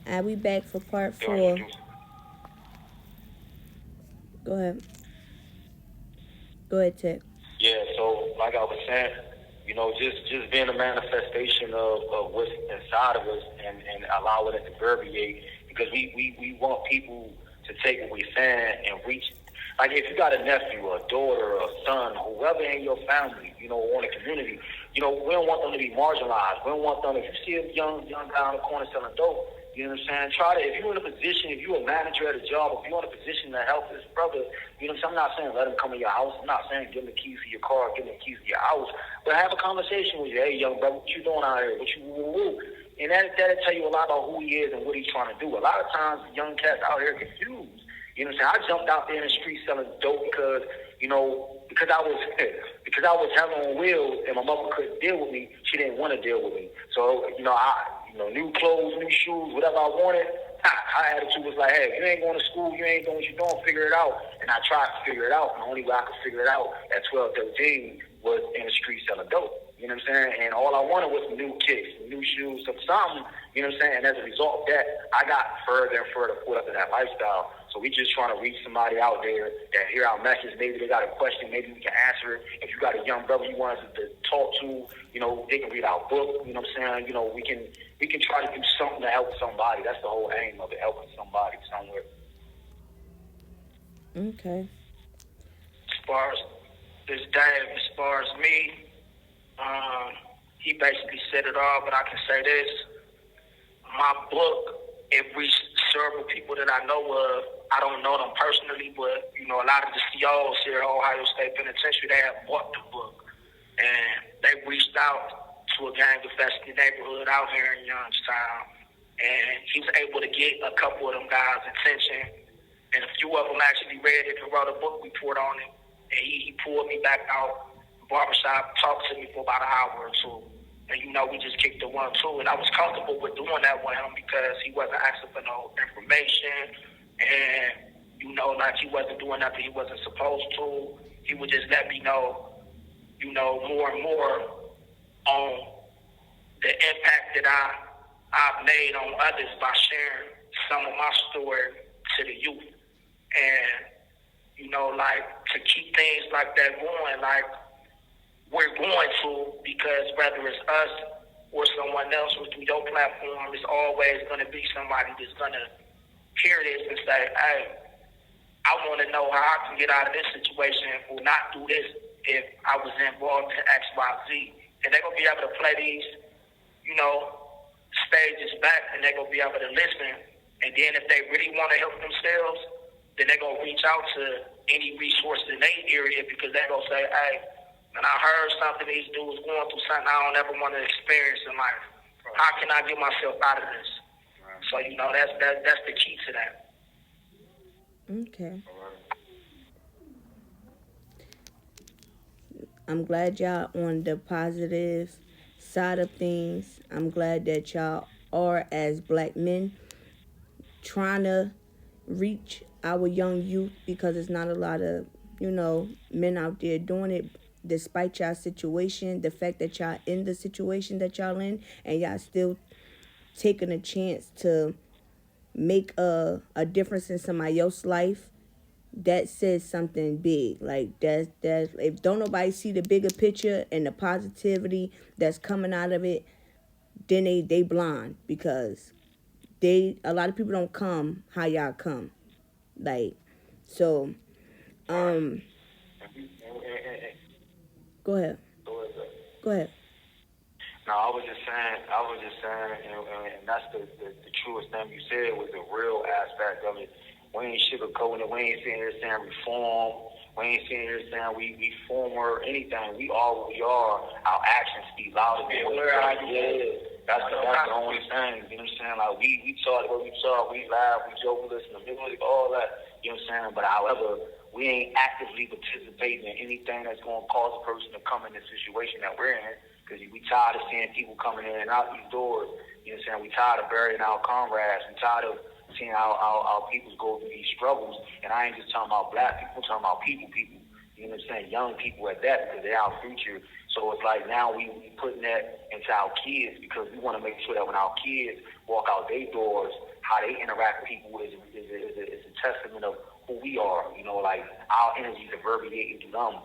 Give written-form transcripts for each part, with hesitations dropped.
We back for part Yo, 4. Go ahead. Go ahead, Tek. yeah, so like I was saying, just being a manifestation of what's inside of us and allowing it to permeate because we want people to take what we're saying and reach. Like if you got a nephew, or a daughter, or a son, whoever in your family, or in the community, we don't want them to be marginalized. We don't want them, if you see a young guy on the corner selling dope, you know what I'm saying? Try to, if you're in a position, if you're a manager at a job, if you're in a position to help this brother, you know what I'm saying? I'm not saying let him come in your house. I'm not saying give him the keys to your car, give him the keys to your house, but have a conversation with you. Hey, young brother, what you doing out here? What you woo? And that'll tell you a lot about who he is and what he's trying to do. A lot of times, young cats out here confused. You know what I'm saying? I jumped out there in the street selling dope because I was because I was having on wheels and my mother couldn't deal with me. She didn't want to deal with me. So new clothes, new shoes, whatever I wanted. Her attitude was like, hey, you ain't going to school, you ain't doing what you're doing, figure it out. And I tried to figure it out. And the only way I could figure it out at 12, 13 was in the street selling dope. You know what I'm saying? And all I wanted was some new kicks, some new shoes, something. You know what I'm saying? And as a result of that, I got further and further put up in that lifestyle. So we just trying to reach somebody out there that hear our message. Maybe they got a question. Maybe we can answer it. If you got a young brother you want us to talk to, they can read our book. You know what I'm saying? We can try to do something to help somebody. That's the whole aim of it, helping somebody somewhere. Okay. As far as this Dave, as far as me, he basically said it all, but I can say this. My book, it reached several people that I know of. I don't know them personally, but, a lot of the COs here at Ohio State Penitentiary, they have bought the book. And they reached out to a gang-infested neighborhood out here in Youngstown. And he was able to get a couple of them guys' attention. And a few of them actually read it and wrote a book report on it. And he pulled me back out the barbershop, talked to me for about an hour or two. And we just kicked the 1-2. And I was comfortable with doing that with him because he wasn't asking for no information. And, like he wasn't doing nothing he wasn't supposed to. He would just let me know, more and more on the impact that I've made on others by sharing some of my story to the youth. And, like to keep things like that going, like we're going to, because whether it's us or someone else who through your platform, it's always going to be somebody that's going to hear this and say, hey, I want to know how I can get out of this situation or not do this if I was involved in X, Y, Z. And they're going to be able to play these, stages back and they're going to be able to listen. And then if they really want to help themselves, then they're going to reach out to any resource in their area because they're going to say, hey, and I heard something these dudes going through something I don't ever want to experience in life. How can I get myself out of this? So that's the key to that. Okay. I'm glad y'all on the positive side of things. I'm glad that y'all are, as black men, trying to reach our young youth because it's not a lot of, men out there doing it despite y'all situation, the fact that y'all in the situation that y'all in and y'all still taking a chance to make a difference in somebody else's life, that says something big. Like that's if don't nobody see the bigger picture and the positivity that's coming out of it, then they blind because they a lot of people don't come how y'all come. Like so Right. um And go ahead. so Go ahead. no, and that's the truest thing you said was the real aspect of it. We ain't sugarcoating it. We ain't sitting here saying reform. We ain't sitting here saying we form or anything. We are what we are. Our actions speak louder than what we are. Yeah. That's the only thing. You know what I'm saying? Like we talk what we talk, we laugh, we joke, we listen to music, all that. You know what I'm saying? But however, we ain't actively participating in anything that's going to cause a person to come in the situation that we're in. Because we tired of seeing people coming in and out these doors. You know what I'm saying? We tired of burying our comrades. We tired of seeing our people go through these struggles. And I ain't just talking about black people, I'm talking about people. You know what I'm saying? Young people at that, because they're our future. So it's like now we putting that into our kids because we want to make sure that when our kids walk out their doors, how they interact with people is a testament of who we are. You know, like our energy reverberating through them.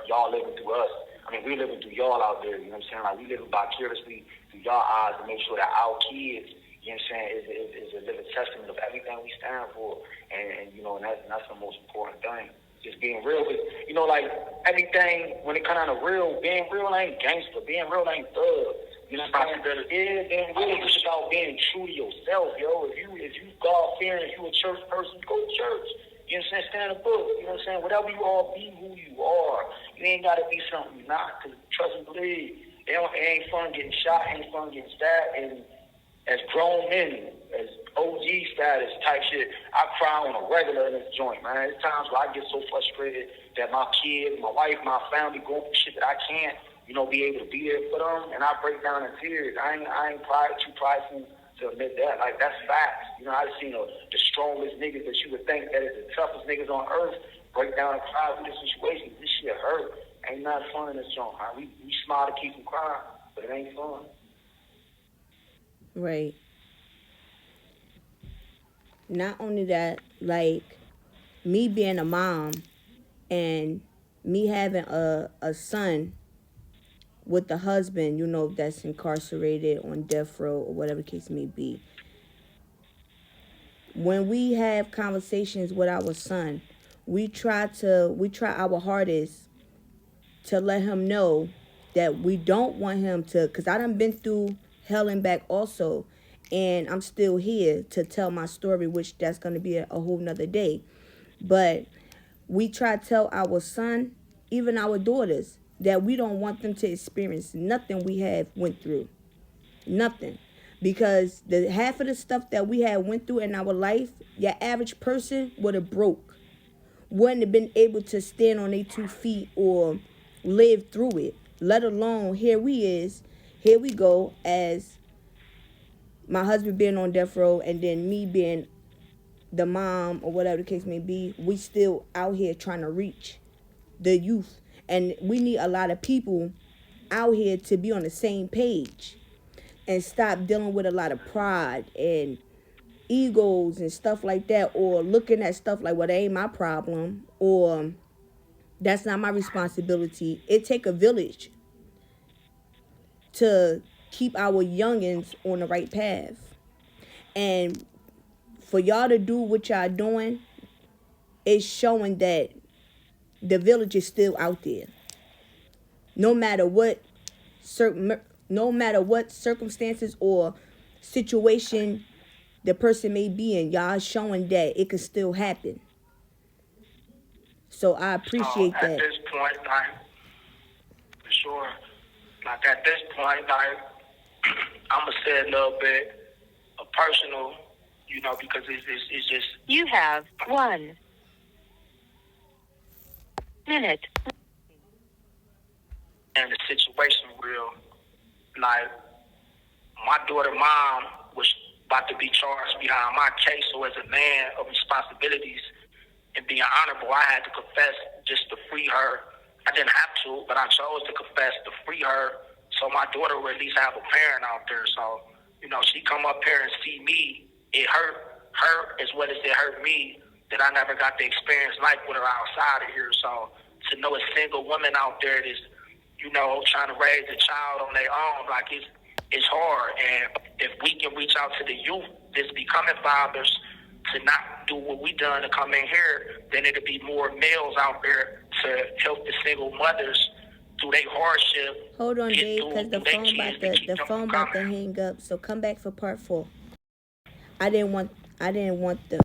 Y'all living through us. I mean, we're living through y'all out there. You know what I'm saying? Like we living vicariously through y'all eyes to make sure that our kids, you know what I'm saying, is a living testament of everything we stand for. And you know, and that's the most important thing. Just being real. But, you know, like everything, when it comes down to real, being real ain't gangster. Being real ain't thug. You know what I'm saying? Yeah, being real is just about being true to yourself, yo. If you God fearing, if you a church person, go to church. You know what I'm saying? Stand a book. You know what I'm saying? Whatever you are, be who you are. You ain't got to be something you're not. Because trust and believe, it ain't fun getting shot, it ain't fun getting stabbed. And as grown men, as OG status type shit, I cry on a regular in this joint, man. There's times where I get so frustrated that my kids, my wife, my family going through shit that I can't, you know, be able to be there for them, and I break down in tears. I ain't too prideful to admit that. Like, that's facts. You know, I've seen the strongest niggas that you would think that is the toughest niggas on earth break down and cry through this situation. This shit hurt. Ain't not fun in this joint, man. We smile to keep them crying, but it ain't fun. Right. Not only that, like me being a mom and me having a son with a husband, you know, that's incarcerated on death row or whatever the case may be. When we have conversations with our son, we try our hardest to let him know that we don't want him to, because I done been through hell and back also, and I'm still here to tell my story, which that's going to be a whole nother day. But we try to tell our son, even our daughters, that we don't want them to experience nothing we have went through. Nothing. Because the half of the stuff that we had went through in our life, your average person would have broke. Wouldn't have been able to stand on their 2 feet or live through it. Let alone here we go as my husband being on death row and then me being the mom or whatever the case may be. We still out here trying to reach the youth. And we need a lot of people out here to be on the same page and stop dealing with a lot of pride and egos and stuff like that, or looking at stuff like, well, that ain't my problem, or that's not my responsibility. It take a village to keep our youngins on the right path. And for y'all to do what y'all doing, it's showing that the village is still out there. No matter what circumstances or situation the person may be in, y'all showing that it can still happen. So I appreciate At that. this point, like, for sure, like at this point, like, I'm gonna say a little bit of personal, you know, because it's just. You have 1 minute. And the situation real, like, my daughter mom was about to be charged behind my case, so as a man of responsibilities and being honorable, I had to confess just to free her. I didn't have to, but I chose to confess to free her, so my daughter would at least have a parent out there. So, you know, she come up here and see me. It hurt her as well as it hurt me that I never got to experience life with her outside of here. So to know a single woman out there that's, you know, trying to raise a child on their own, like, it's hard. And if we can reach out to the youth that's becoming fathers to not do what we done to come in here, then it'll be more males out there to help the single mothers through their hardship. Hold on, Dave, because the phone about to hang up. So come back for part 4. I didn't want the